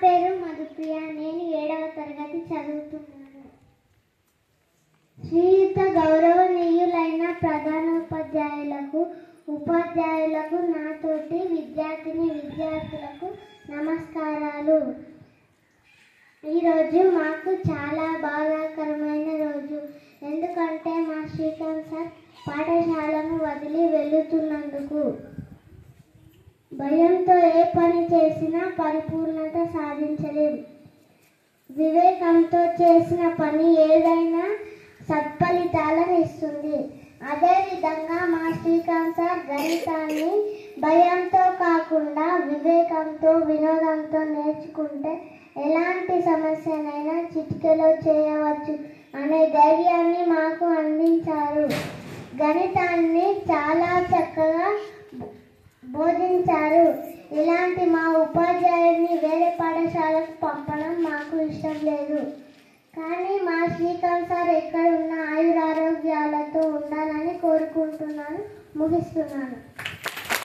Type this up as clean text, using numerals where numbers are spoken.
పేరు మధుప్రియ. నేను 7వ తరగతి చదువుతున్నాను. శ్రీయుత గౌరవనీయులైన ప్రధానోపాధ్యాయులకు, ఉపాధ్యాయులకు, నాతోటి విద్యార్థులకు నమస్కారాలు. ఈరోజు మాకు చాలా బాధాకరమైన రోజు. ఎందుకంటే మా శ్రీకాంత్ సార్ పాఠశాలను వదిలి వెళుతున్నందుకు. భయంతో ఏ పని చేసినా పరిపూర్ణత సాధించలేం. వివేకంతో చేసిన పని ఏదైనా సత్ఫలితాలను ఇస్తుంది. అదేవిధంగా మా శ్రీకాంత్ సార్ గణితాన్ని భయంతో కాకుండా వివేకంతో, వినోదంతో నేర్చుకుంటే ఎలాంటి సమస్యనైనా చిటికెలో చేయవచ్చు అనే ధైర్యాన్ని మాకు అందించారు. గణితాన్ని చాలా చక్కగా బోధించారు. ఇలాంటి మా ఉపాధ్యాయుడిని వేరే పాఠశాలకు పంపడం మాకు ఇష్టం లేదు. కానీ మా శ్రీకాంత్ సార్ ఎక్కడున్నా ఆయురారోగ్యాలతో ఉండాలని కోరుకుంటున్నాను. ముగిస్తున్నాను.